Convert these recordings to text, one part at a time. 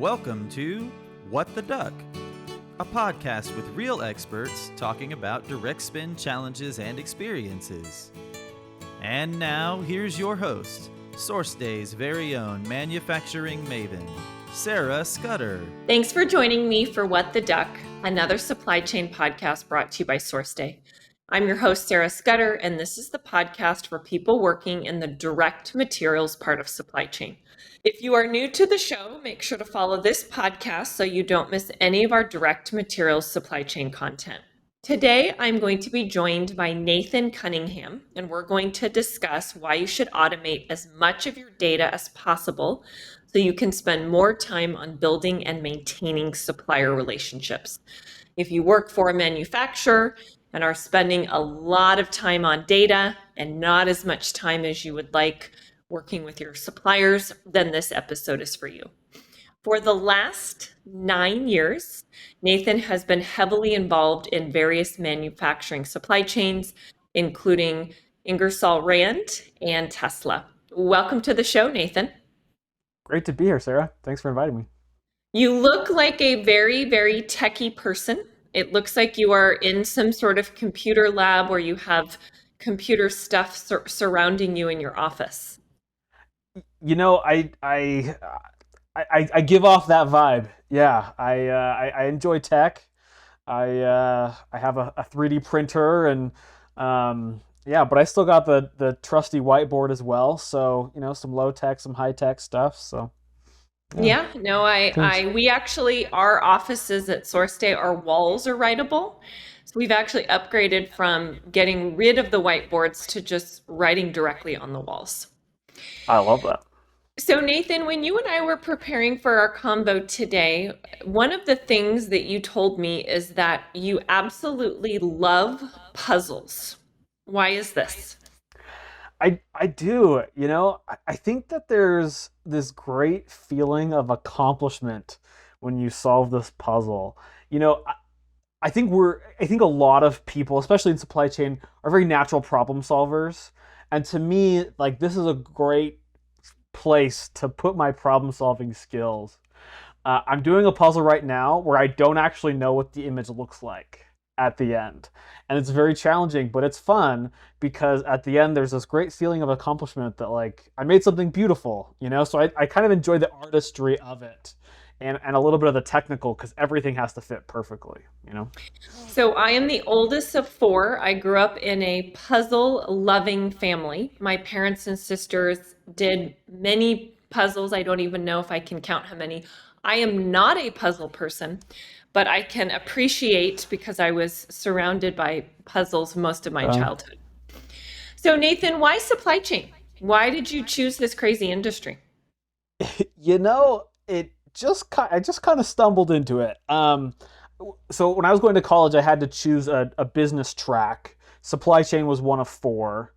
Welcome to What the Duck, a podcast with real experts talking about direct spend challenges and experiences. And now, here's your host, SourceDay's very own manufacturing maven, Sarah Scudder. Thanks for joining me for What the Duck, another supply chain podcast brought to you by SourceDay. I'm your host, Sarah Scudder, and this is the podcast for people working in the direct materials part of supply chain. If you are new to the show, make sure to follow this podcast so you don't miss any of our direct materials supply chain content. Today, I'm going to be joined by Nathan Cunningham, and we're going to discuss why you should automate as much of your data as possible so you can spend more time on building and maintaining supplier relationships. If you work for a manufacturer and are spending a lot of time on data and not as much time as you would like working with your suppliers, then this episode is for you. For the last 9 years, Nathan has been heavily involved in various manufacturing supply chains, including Ingersoll Rand and Tesla. Welcome to the show, Nathan. Great to be here, Sarah. Thanks for inviting me. You look like a very, very techie person. It looks like you are in some sort of computer lab where you have computer stuff surrounding you in your office. You know, I give off that vibe. Yeah, I enjoy tech. I have a 3D printer and but I still got the trusty whiteboard as well. So some low tech, some high tech stuff. So yeah, no, we actually, our offices at SourceDay, our walls are writable. So we've actually upgraded from getting rid of the whiteboards to just writing directly on the walls. I love that. So Nathan, when you and I were preparing for our convo today, one of the things that you told me is that you absolutely love puzzles. Why is this? I do. I think that there's this great feeling of accomplishment when you solve this puzzle. I think a lot of people, especially in supply chain, are very natural problem solvers. And to me, this is a great place to put my problem solving skills. I'm doing a puzzle right now where I don't actually know what the image looks like at the end. And it's very challenging, but it's fun because at the end there's this great feeling of accomplishment that I made something beautiful, So I kind of enjoy the artistry of it and a little bit of the technical because everything has to fit perfectly, So I am the oldest of 4. I grew up in a puzzle-loving family. My parents and sisters did many puzzles. I don't even know if I can count how many. I am not a puzzle person, but I can appreciate because I was surrounded by puzzles most of my childhood. So Nathan, why supply chain? Why did you choose this crazy industry? I just kind of stumbled into it. So when I was going to college, I had to choose a business track. Supply chain was one of 4.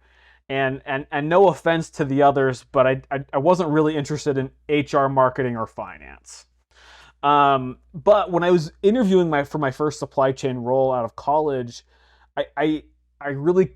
And no offense to the others, but I wasn't really interested in HR, marketing, or finance. But when I was interviewing for my first supply chain role out of college, I really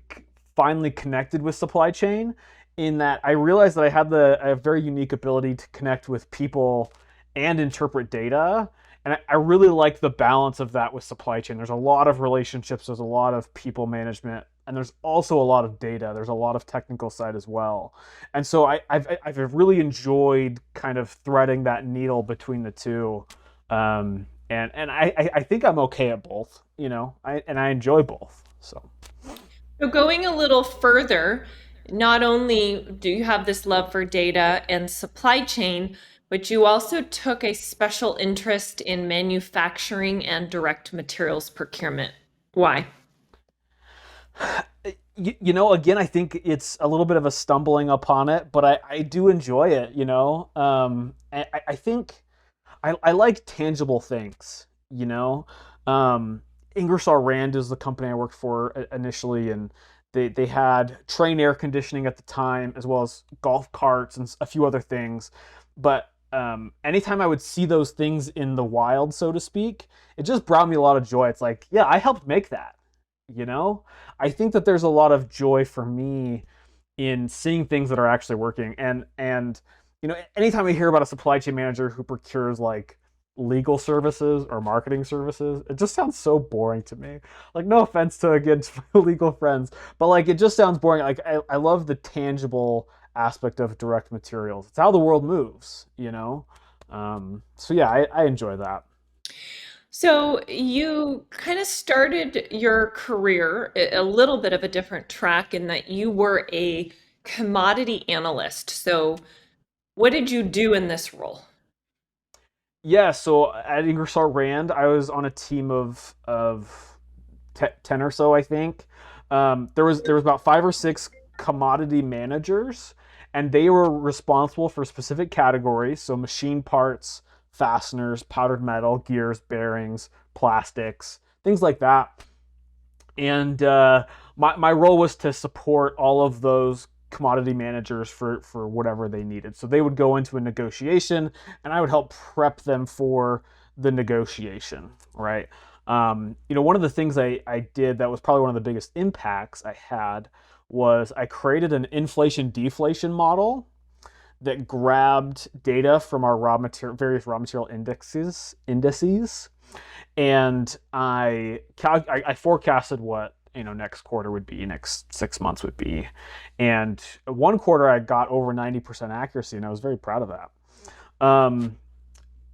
finally connected with supply chain in that I realized that I had a very unique ability to connect with people and interpret data. And I really like the balance of that with supply chain. There's a lot of relationships, there's a lot of people management, and there's also a lot of data. There's a lot of technical side as well. And so I've really enjoyed kind of threading that needle between the two. And I think I'm okay at both, and I enjoy both. So going a little further, not only do you have this love for data and supply chain, but you also took a special interest in manufacturing and direct materials procurement. Why? Again, I think it's a little bit of a stumbling upon it, but I do enjoy it, I think I like tangible things, Ingersoll Rand is the company I worked for initially, and they had Trane air conditioning at the time, as well as golf carts and a few other things. But anytime I would see those things in the wild, so to speak, it just brought me a lot of joy. It's like, yeah, I helped make that. I think that there's a lot of joy for me in seeing things that are actually working. And anytime I hear about a supply chain manager who procures like legal services or marketing services, it just sounds so boring to me. Like, no offense to against my legal friends, but like, it just sounds boring. Like, I love the tangible aspect of direct materials. It's how the world moves. So yeah, I enjoy that. So you kind of started your career a little bit of a different track in that you were a commodity analyst. So what did you do in this role? Yeah, so at Ingersoll Rand, I was on a team of 10 or so, I think. There was about 5 or 6 commodity managers, and they were responsible for specific categories, so machine parts, fasteners, powdered metal, gears, bearings, plastics, things like that. And my role was to support all of those commodity managers for whatever they needed. So they would go into a negotiation, and I would help prep them for the negotiation, right? One of the things I did that was probably one of the biggest impacts I had was I created an inflation deflation model that grabbed data from our various raw material indices, and I forecasted what next quarter would be, next 6 months would be, and one quarter I got over 90% accuracy, and I was very proud of that. Um,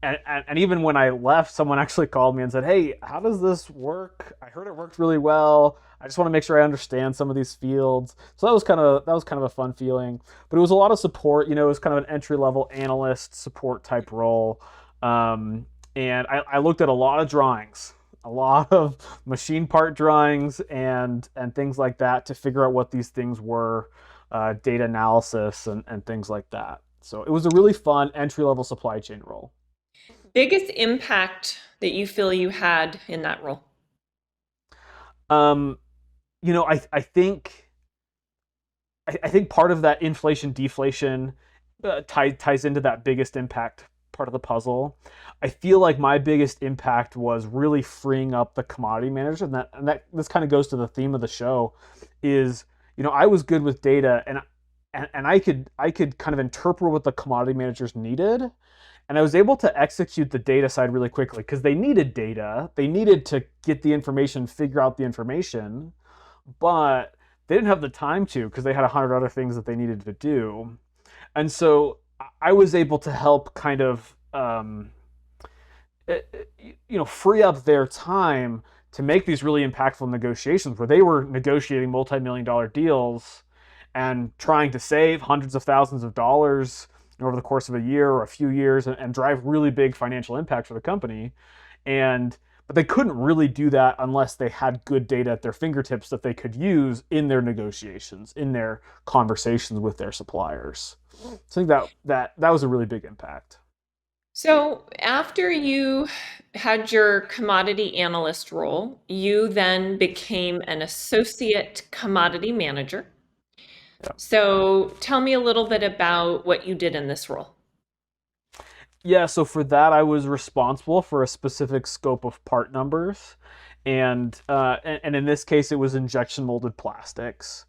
and even when I left, someone actually called me and said, "Hey, how does this work? I heard it worked really well. I just want to make sure I understand some of these fields." So that was kind of a fun feeling. But it was a lot of support. It was kind of an entry level analyst support type role. And I looked at a lot of drawings, a lot of machine part drawings, and things like that to figure out what these things were, data analysis and things like that. So it was a really fun entry level supply chain role. Biggest impact that you feel you had in that role? Um, I think part of that inflation deflation ties into that biggest impact part of the puzzle. I feel like my biggest impact was really freeing up the commodity manager, and that this kind of goes to the theme of the show, is I was good with data, and I could kind of interpret what the commodity managers needed, and I was able to execute the data side really quickly because they needed data. They needed to get the information, figure out the information, but they didn't have the time to because they had 100 other things that they needed to do. And so I was able to help kind of free up their time to make these really impactful negotiations where they were negotiating multi-million-dollar deals and trying to save hundreds of thousands of dollars over the course of a year or a few years, and drive really big financial impact for the company. But they couldn't really do that unless they had good data at their fingertips that they could use in their negotiations, in their conversations with their suppliers. So I think that was a really big impact. So after you had your commodity analyst role, you then became an associate commodity manager. Yeah. So tell me a little bit about what you did in this role. Yeah, so for that, I was responsible for a specific scope of part numbers, and in this case, it was injection molded plastics,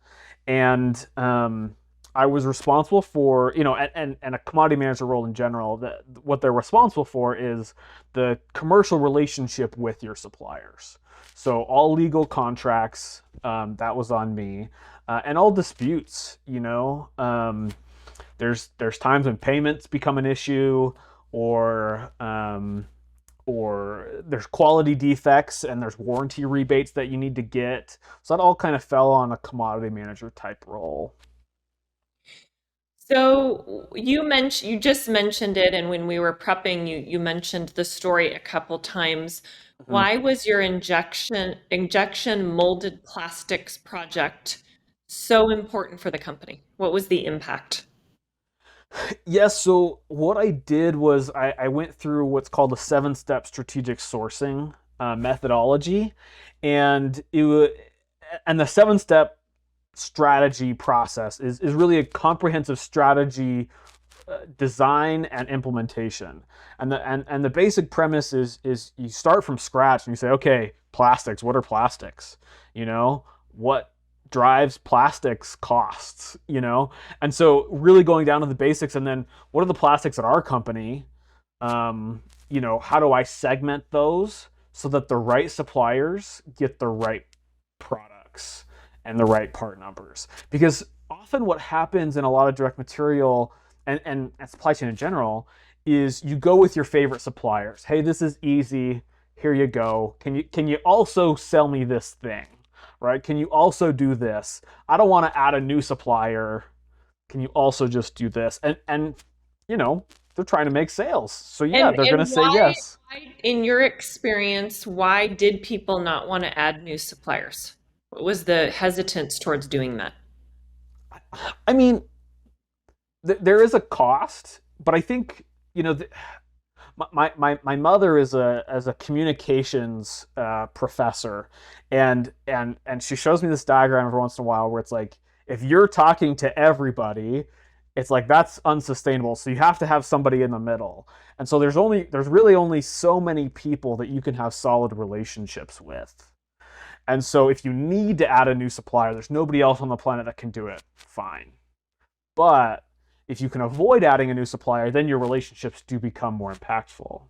and I was responsible for and a commodity manager role in general. That what they're responsible for is the commercial relationship with your suppliers. So all legal contracts, that was on me, and all disputes. There's times when payments become an issue, or there's quality defects and there's warranty rebates that you need to get. So that all kind of fell on a commodity manager type role. So you just mentioned it, and when we were prepping, you mentioned the story a couple times. Mhm. Why was your injection molded plastics project so important for the company? What was the impact? Yes, so what I did was I went through what's called a 7-step strategic sourcing methodology, and and the 7-step strategy process is really a comprehensive strategy design and implementation. And the basic premise is you start from scratch and you say, okay, plastics, what are plastics? What drives plastics costs, And so really going down to the basics, and then what are the plastics at our company? How do I segment those so that the right suppliers get the right products and the right part numbers? Because often what happens in a lot of direct material and supply chain in general is you go with your favorite suppliers. Hey, this is easy. Here you go. Can you also sell me this thing? Right? Can you also do this? I don't want to add a new supplier. Can you also just do this? And they're trying to make sales. So yeah, they're going to say yes. In your experience, why did people not want to add new suppliers? What was the hesitance towards doing that? I mean, there is a cost, but I think, my mother is a communications professor, and she shows me this diagram every once in a while where it's like, if you're talking to everybody, it's like that's unsustainable. So you have to have somebody in the middle. And so there's really only so many people that you can have solid relationships with. And so if you need to add a new supplier, there's nobody else on the planet that can do it. Fine. But if you can avoid adding a new supplier, then your relationships do become more impactful.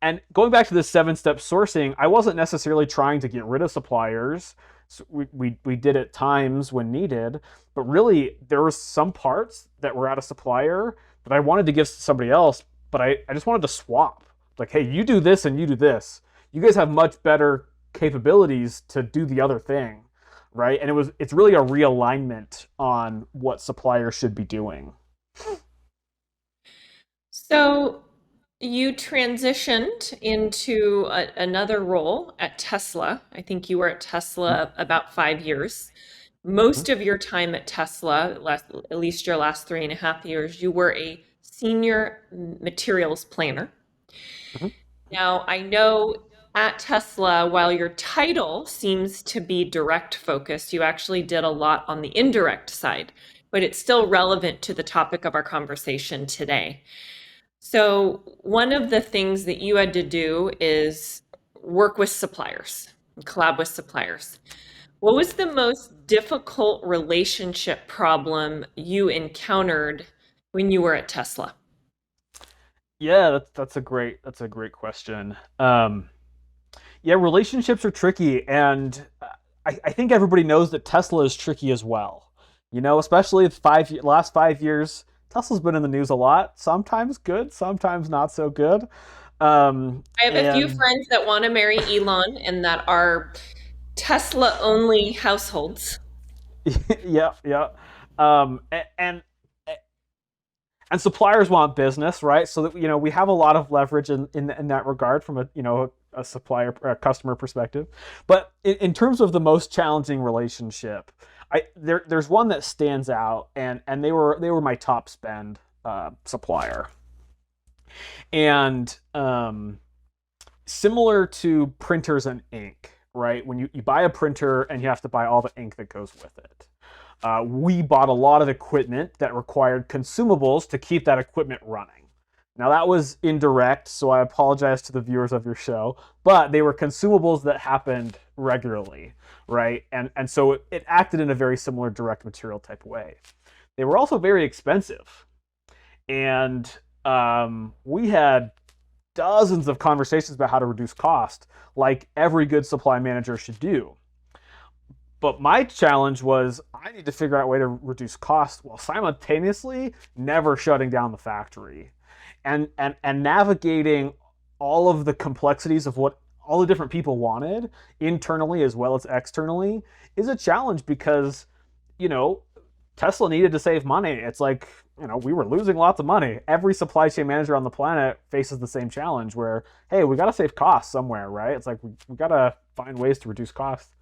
And going back to the 7-step sourcing, I wasn't necessarily trying to get rid of suppliers. So we did at times when needed, but really there were some parts that were at a supplier that I wanted to give to somebody else, but I just wanted to swap. Like, hey, you do this and you do this. You guys have much better capabilities to do the other thing, right? And it's really a realignment on what suppliers should be doing. So you transitioned into another role at Tesla. I think you were at Tesla about 5 years. Most of your time at Tesla, at least your last 3.5 years, you were a senior materials planner. Now, I know at Tesla, while your title seems to be direct focused, you actually did a lot on the indirect side, but it's still relevant to the topic of our conversation today. So one of the things that you had to do is work with suppliers, collab with suppliers. What was the most difficult relationship problem you encountered when you were at Tesla? Yeah, that's a great question. Yeah, relationships are tricky, and I think everybody knows that Tesla is tricky as well. Especially the last 5 years, Tesla's been in the news a lot. Sometimes good, sometimes not so good. I have a few friends that want to marry Elon and that are Tesla only households. Yeah. Um, and and suppliers want business, right? So that we have a lot of leverage in that regard from a supplier a customer perspective. But in terms of the most challenging relationship, there's one that stands out, and they were my top spend supplier, and similar to printers and ink, right? When you buy a printer and you have to buy all the ink that goes with it. We bought a lot of equipment that required consumables to keep that equipment running. Now that was indirect, so I apologize to the viewers of your show, but they were consumables that happened regularly, right? And so it acted in a very similar direct material type way. They were also very expensive. And we had dozens of conversations about how to reduce cost, like every good supply manager should do. But my challenge was I need to figure out a way to reduce cost while simultaneously never shutting down the factory. And navigating all of the complexities of what all the different people wanted internally as well as externally is a challenge because, Tesla needed to save money. It's like, we were losing lots of money. Every supply chain manager on the planet faces the same challenge where, hey, we got to save costs somewhere, right? It's like we got to find ways to reduce costs.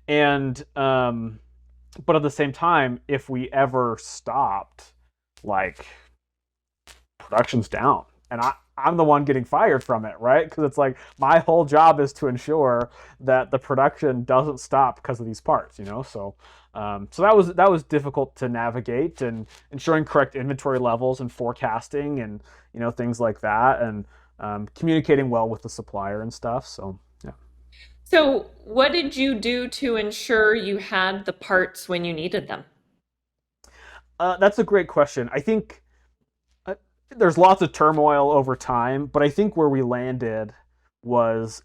And but at the same time, if we ever stopped, like, production's down, and I'm the one getting fired from it, right? Because it's like my whole job is to ensure that the production doesn't stop because of these parts, So that was difficult to navigate, and ensuring correct inventory levels and forecasting and things like that, and communicating well with the supplier and stuff. So yeah. So, what did you do to ensure you had the parts when you needed them? That's a great question. I think uh, there's lots of turmoil over time, but I think where we landed was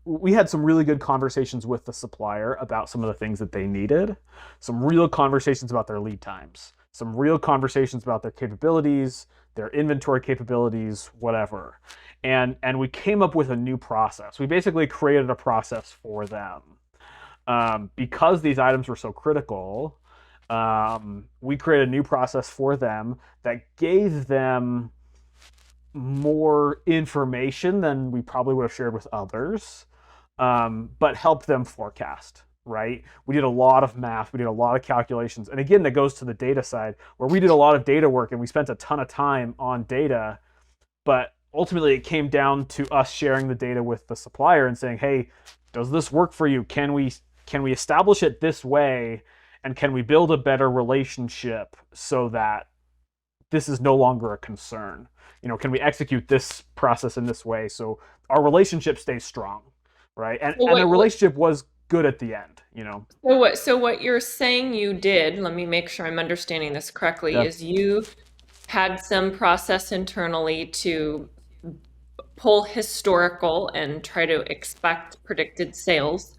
we had some really good conversations with the supplier about some of the things that they needed, some real conversations about their lead times, some real conversations about their capabilities, their inventory capabilities, whatever. And we came up with a new process. We basically created a process for them. Because these items were so critical, we created a new process for them that gave them more information than we probably would have shared with others, but helped them forecast. Right? We did a lot of math, we did a lot of calculations, and again, that goes to the data side where we did a lot of data work and we spent a ton of time on data, but ultimately it came down to us sharing the data with the supplier and saying, hey, does this work for you? Can we establish it this way, and can we build a better relationship so that this is no longer a concern? Can we execute this process in this way so our relationship stays strong, right? And So and the what, relationship was good at the end. so what you're saying you did, let me make sure I'm understanding this correctly, Yeah. is you had some process internally to pull historical and try to expect predicted sales,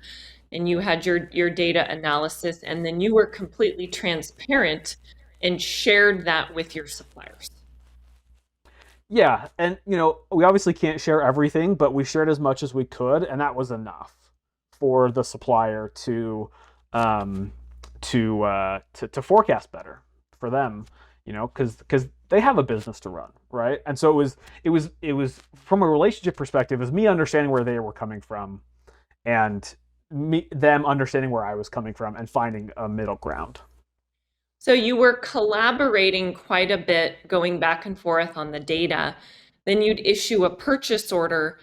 and you had your data analysis, and then you were completely transparent and shared that with your suppliers. Yeah, and we obviously can't share everything, but we shared as much as we could, and that was enough for the supplier um, to forecast better for them, because they have a business to run, right? And so it was from a relationship perspective, it was me understanding where they were coming from, and them understanding where I was coming from, and finding a middle ground. So you were collaborating quite a bit, going back and forth on the data. Then you'd issue a purchase order.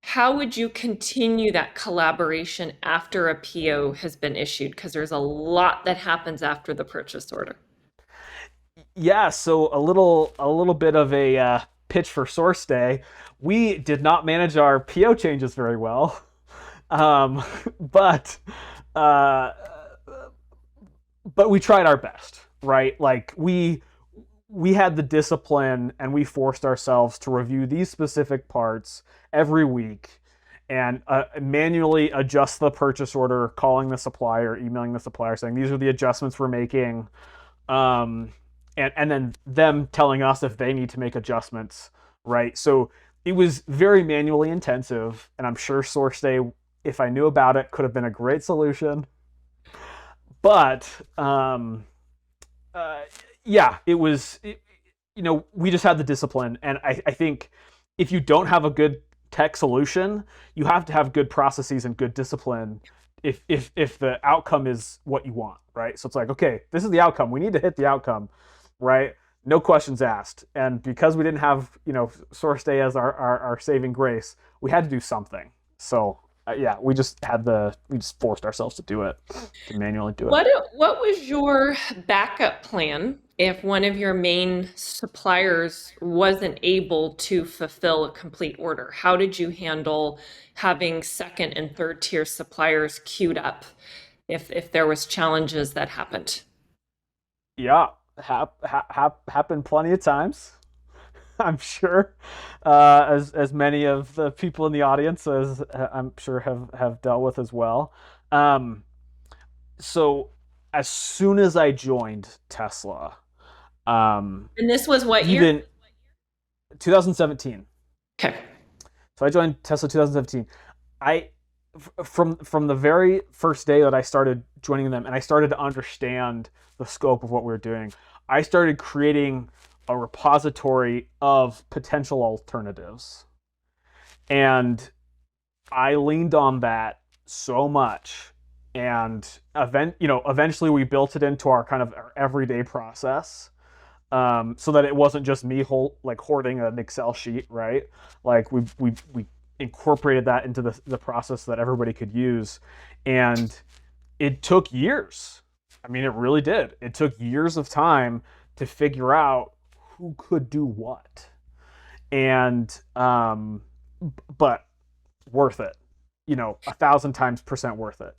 How would you continue that collaboration after a PO has been issued? Because there's a lot that happens after the purchase order. Yeah, so a little bit of a pitch for Source Day. We did not manage our PO changes very well, um, but uh, but we tried our best, right? Like we had the discipline, and we forced ourselves to review these specific parts every week and manually adjust the purchase order, calling the supplier, emailing the supplier, saying these are the adjustments we're making, um, and then them telling us if they need to make adjustments, right? So it was very manually intensive, and I'm sure SourceDay, if I knew about it, could have been a great solution. But uh, yeah, we just had the discipline, and I think if you don't have a good tech solution, you have to have good processes and good discipline if the outcome is what you want, right? So it's like, okay, this is the outcome. We need to hit the outcome, right? No questions asked. And because we didn't have, Source Day as our saving grace, we had to do something. So yeah, we just forced ourselves to do it, to manually do it. What was your backup plan if one of your main suppliers wasn't able to fulfill a complete order? How did you handle having second and third tier suppliers queued up if there was challenges that happened? Yeah, happened plenty of times. I'm sure, as many of the people in the audience as I'm sure have dealt with as well. Um, so as soon as I joined Tesla, And this was what year? even 2017. Okay. So I joined Tesla 2017. I from the very first day that I started joining them, and I started to understand the scope of what we were doing, I started creating a repository of potential alternatives, and I leaned on that so much. And eventually we built it into our kind of our everyday process, so that it wasn't just me hoarding an Excel sheet, right? Like we incorporated that into the process that everybody could use, and it took years. I mean, it really did. It took years of time to figure out who could do what, and but worth it. 1,000 times percent worth it,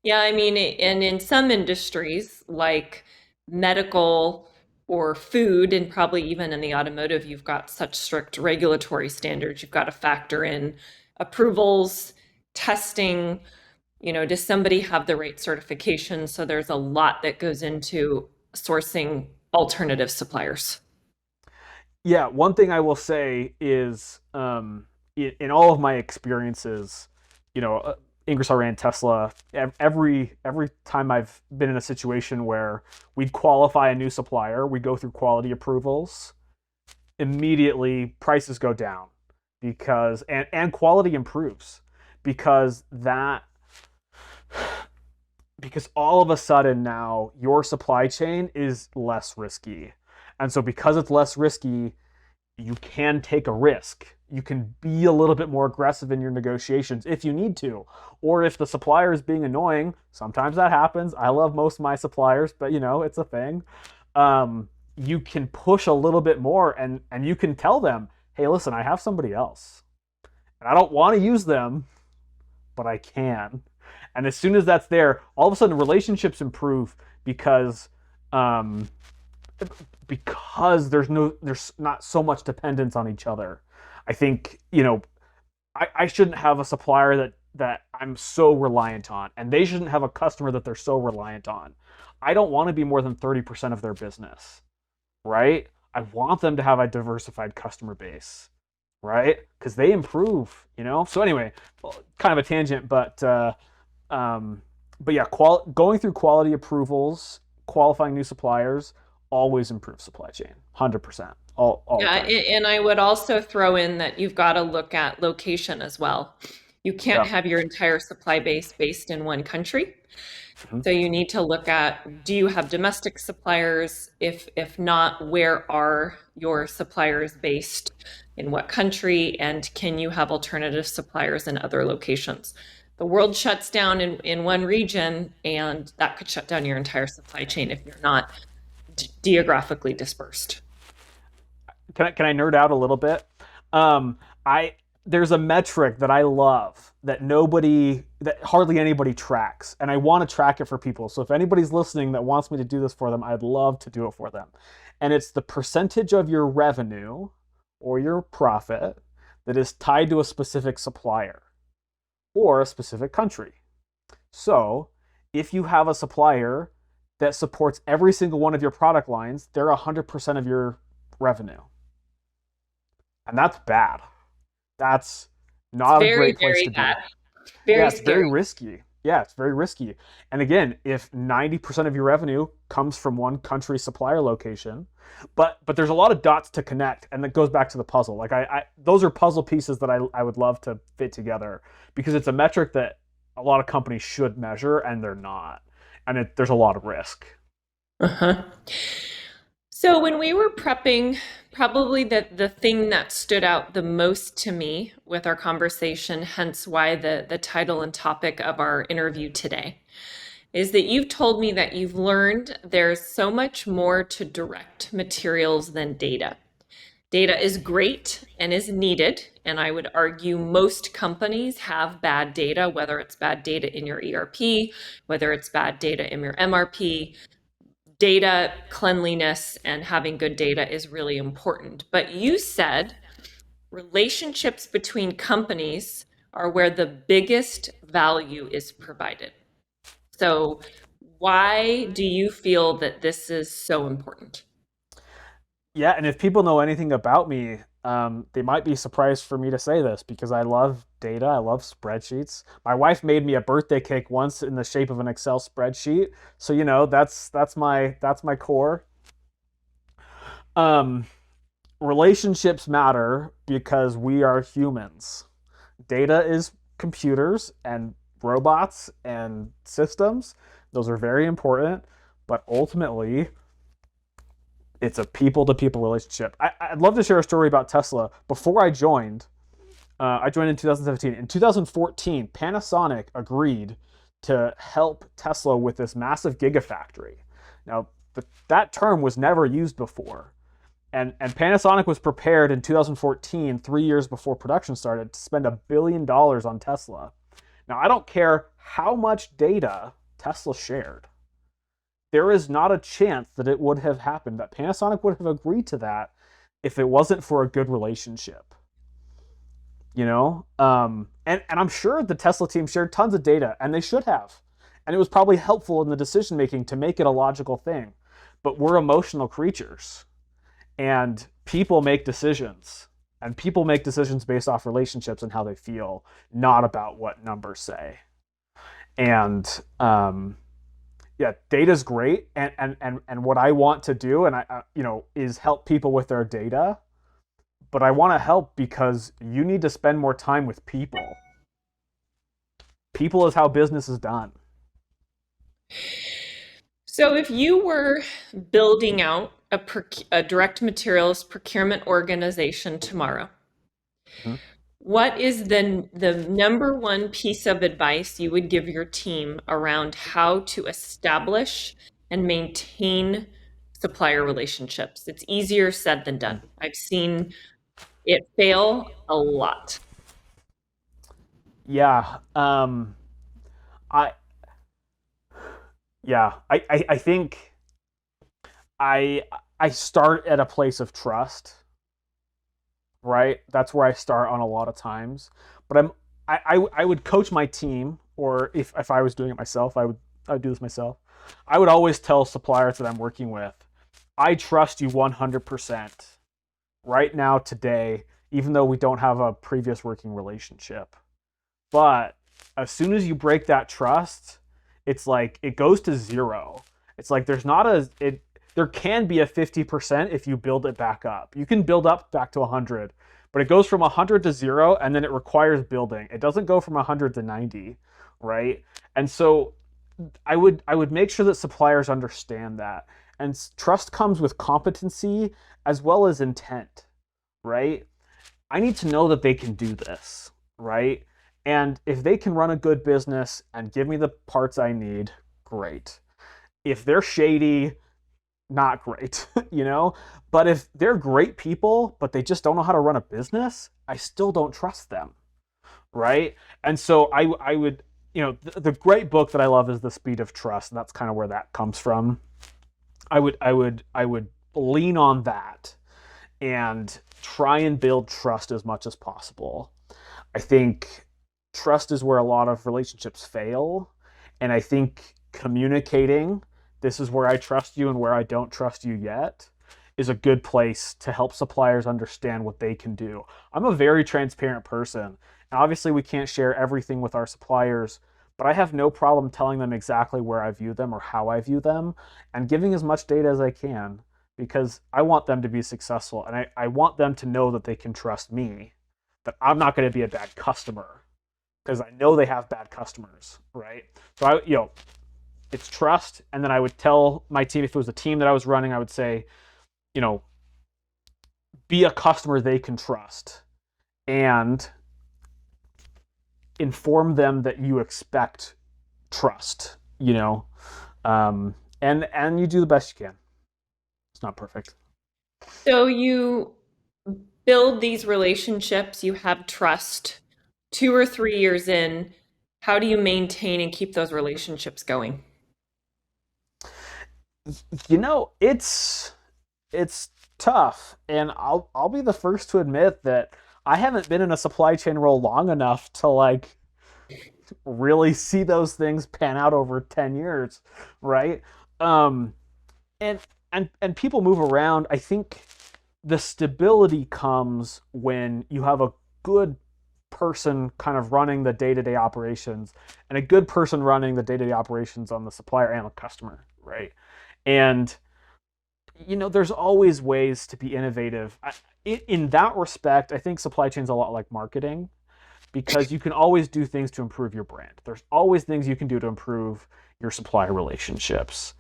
Yeah, I mean, and in some industries like medical or food, and probably even in the automotive, you've got such strict regulatory standards. You've got to factor in approvals, testing, does somebody have the right certification? So there's a lot that goes into sourcing alternative suppliers. Yeah, one thing I will say is, in all of my experiences, Ingersoll Rand, Tesla, every time I've been in a situation where we'd qualify a new supplier, we go through quality approvals, immediately prices go down because and quality improves because all of a sudden now your supply chain is less risky. And so because it's less risky, you can take a risk. You can be a little bit more aggressive in your negotiations if you need to. Or if the supplier is being annoying, sometimes that happens. I love most of my suppliers, but it's a thing. You can push a little bit more and you can tell them, hey, listen, I have somebody else. And I don't want to use them, but I can. And as soon as that's there, all of a sudden relationships improve because there's not so much dependence on each other. I think, I shouldn't have a supplier that I'm so reliant on, and they shouldn't have a customer that they're so reliant on. I don't want to be more than 30% of their business, right? I want them to have a diversified customer base, right? Because they improve, So anyway, kind of a tangent, but yeah, going through quality approvals, qualifying new suppliers, always improve supply chain, 100%. All Yeah, the time. and I would also throw in that you've got to look at location as well. You can't Yeah. have your entire supply base based in one country. Mhm. So you need to look at, do you have domestic suppliers? If not, where are your suppliers based? In what country? And can you have alternative suppliers in other locations? The world shuts down in one region, and that could shut down your entire supply chain if you're not geographically dispersed. Can I nerd out a little bit? I There's a metric that I love that hardly anybody tracks, and I want to track it for people. So if anybody's listening that wants me to do this for them, I'd love to do it for them. And it's the percentage of your revenue or your profit that is tied to a specific supplier or a specific country. So if you have a supplier that supports every single one of your product lines, they're 100% of your revenue. And that's bad. That's It's not a very, great place very to be. bad, Yeah, very it's very scary. risky. Yeah, it's very risky. And again, if 90% of your revenue comes from one country supplier location, but there's a lot of dots to connect, and that goes back to the puzzle. Like those are puzzle pieces that I would love to fit together because it's a metric that a lot of companies should measure and they're not. And there's a lot of risk. Uh-huh. So when we were prepping, probably the thing that stood out the most to me with our conversation, hence why the title and topic of our interview today, is that you've told me that you've learned there's so much more to direct materials than data. Data is great and is needed, and I would argue most companies have bad data, whether it's bad data in your ERP, whether it's bad data in your MRP. Data cleanliness and having good data is really important. But you said relationships between companies are where the biggest value is provided. So, why do you feel that this is so important? Yeah, and if people know anything about me, they might be surprised for me to say this because I love data. I love spreadsheets. My wife made me a birthday cake once in the shape of an Excel spreadsheet, so that's my core. Um, Relationships matter because we are humans. Data is computers and robots and systems. Those are very important, but ultimately it's a people to people relationship. I'd love to share a story about Tesla. Before I joined in 2017. In 2014, Panasonic agreed to help Tesla with this massive gigafactory. Now, that term was never used before. And Panasonic was prepared in 2014, 3 years before production started, to spend $1 billion on Tesla. Now, I don't care how much data Tesla shared. There is not a chance that it would have happened, that Panasonic would have agreed to that if it wasn't for a good relationship. And I'm sure the Tesla team shared tons of data, and they should have. And it was probably helpful in the decision making to make it a logical thing. But we're emotional creatures, and people make decisions. And people make decisions based off relationships and how they feel, not about what numbers say. And yeah, data's great, and what I want to do, and is help people with their data. But I want to help because you need to spend more time with people. People is how business is done. So if you were building out a direct materials procurement organization tomorrow, Mhm. what is the number one piece of advice you would give your team around how to establish and maintain supplier relationships? It's easier said than done. I've seen it fail a lot. Yeah. I I think I start at a place of trust, right? That's where I start on a lot of times. But I would coach my team, or if I was doing it myself, I would do this myself. I would always tell suppliers that I'm working with, I trust you 100% right now, today, even though we don't have a previous working relationship. But as soon as you break that trust, it's like it goes to zero. It's like there can be a 50% if you build it back up. You can build up back to 100, but it goes from 100 to 0, and then it requires building. It doesn't go from 100 to 90, right? And so I would make sure that suppliers understand that. And trust comes with competency as well as intent, right? I need to know that they can do this, right? And if they can run a good business and give me the parts I need, great. If they're shady, not great, But if they're great people, but they just don't know how to run a business, I still don't trust them, right? And so I would, the great book that I love is The Speed of Trust, and that's kind of where that comes from. I would lean on that and try and build trust as much as possible. I think trust is where a lot of relationships fail, and I think communicating, this is where I trust you and where I don't trust you yet, is a good place to help suppliers understand what they can do. I'm a very transparent person, and obviously we can't share everything with our suppliers, but I have no problem telling them exactly where I view them or how I view them, and giving as much data as I can, because I want them to be successful, and I want them to know that they can trust me, that I'm not going to be a bad customer, because I know they have bad customers, right? So it's trust. And then I would tell my team, if it was a team that I was running, I would say, be a customer they can trust, and inform them that you expect trust, and you do the best you can. It's not perfect. So you build these relationships, you have trust. 2 or 3 years in, how do you maintain and keep those relationships going? It's tough, and I'll be the first to admit that I haven't been in a supply chain role long enough to really see those things pan out over 10 years, right? And and people move around. I think the stability comes when you have a good person kind of running the day-to-day operations, and a good person running the day-to-day operations on the supplier and the customer, right? And there's always ways to be innovative. In that respect, I think supply chain's a lot like marketing, because you can always do things to improve your brand. There's always things you can do to improve your supplier relationships.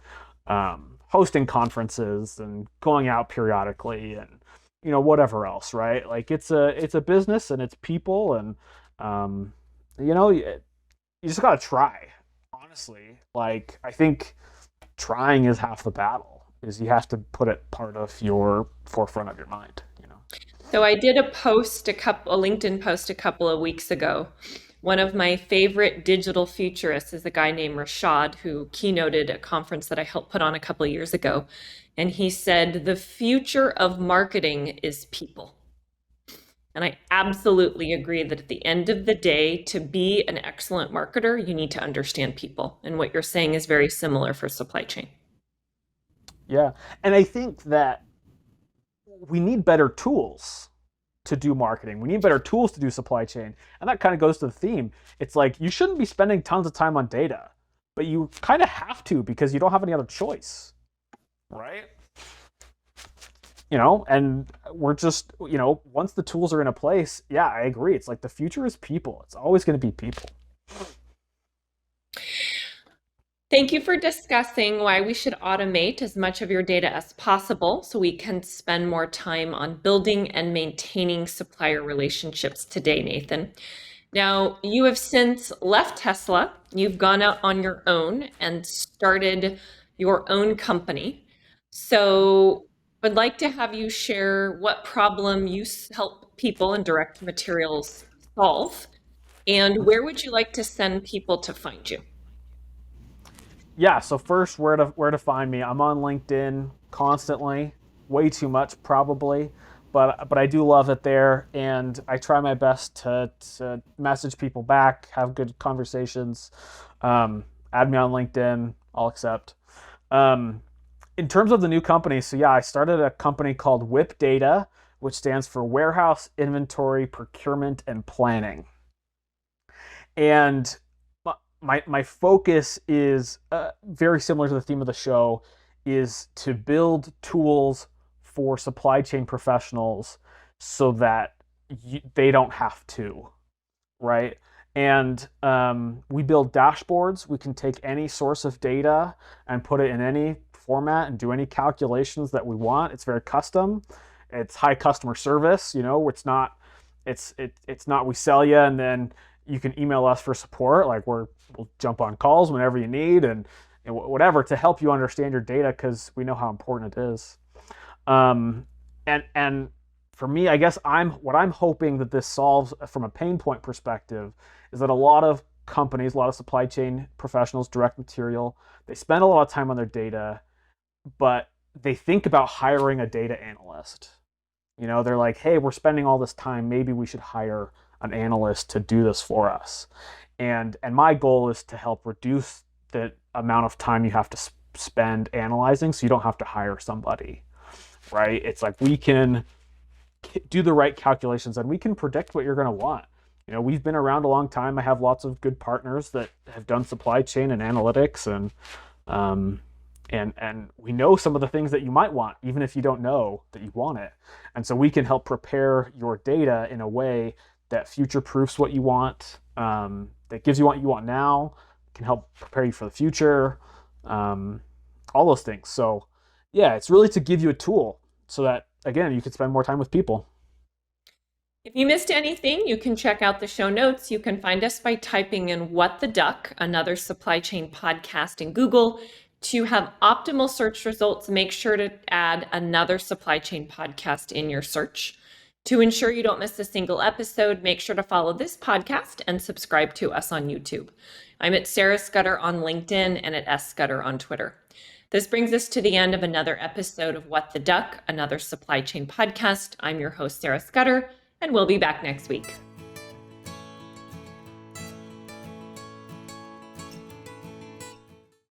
Hosting conferences and going out periodically, and whatever else, right? Like it's a business, and it's people, and you just gotta try. Honestly, I think trying is half the battle. is you have to put it part of your forefront of your mind, you know. So I did a LinkedIn post a couple of weeks ago. One of my favorite digital futurists is a guy named Rashad who keynoted a conference that I helped put on a couple of years ago. And he said, the future of marketing is people. And I absolutely agree that at the end of the day, to be an excellent marketer, you need to understand people. And what you're saying is very similar for supply chain. Yeah. And I think that we need better tools to do marketing. We need better tools to do supply chain. And that kind of goes to the theme. It's like you shouldn't be spending tons of time on data, but you kind of have to because you don't have any other choice, right? You know, and we're just, you know, once the tools are in a place, yeah, I agree. It's like the future is people. It's always going to be people. Thank you for discussing why we should automate as much of your data as possible so we can spend more time on building and maintaining supplier relationships today, Nathan. Now, you have since left Tesla. You've gone out on your own and started your own company. So I'd like to have you share what problem you help people in direct materials solve, and where would you like to send people to find you? Yeah, so first where to find me. I'm on LinkedIn constantly, way too much probably, but I do love it there, and I try my best to message people back, have good conversations. Add me on LinkedIn, I'll accept. In terms of the new company, so yeah, I started a company called WIP Data, which stands for Warehouse Inventory Procurement and Planning. And my focus is very similar to the theme of the show, is to build tools for supply chain professionals so that they don't have to, right? And we build dashboards. We can take any source of data and put it in any format and do any calculations that we want. It's very custom. It's high customer service. You know, it's not we sell you and then you can email us for support. Like we'll jump on calls whenever you need and whatever to help you understand your data because we know how important it is. And for me, I guess what I'm hoping that this solves from a pain point perspective is that a lot of companies, a lot of supply chain professionals, direct material, they spend a lot of time on their data, but they think about hiring a data analyst. You know, they're like, hey, we're spending all this time. Maybe we should hire an analyst to do this for us. And my goal is to help reduce the amount of time you have to spend analyzing so you don't have to hire somebody, right? It's like we can do the right calculations and we can predict what you're going to want. You know, we've been around a long time. I have lots of good partners that have done supply chain and analytics and we know some of the things that you might want, even if you don't know that you want it. And so we can help prepare your data in a way that future-proofs what you want, that gives you what you want now, can help prepare you for the future, all those things. So yeah, it's really to give you a tool so that, again, you can spend more time with people. If you missed anything, you can check out the show notes. You can find us by typing in What the Duck, another supply chain podcast in Google. To have optimal search results, make sure to add another supply chain podcast in your search. To ensure you don't miss a single episode, make sure to follow this podcast and subscribe to us on YouTube. I'm at Sarah Scudder on LinkedIn and at S Scudder on Twitter. This brings us to the end of another episode of What the Duck, another supply chain podcast. I'm your host, Sarah Scudder, and we'll be back next week.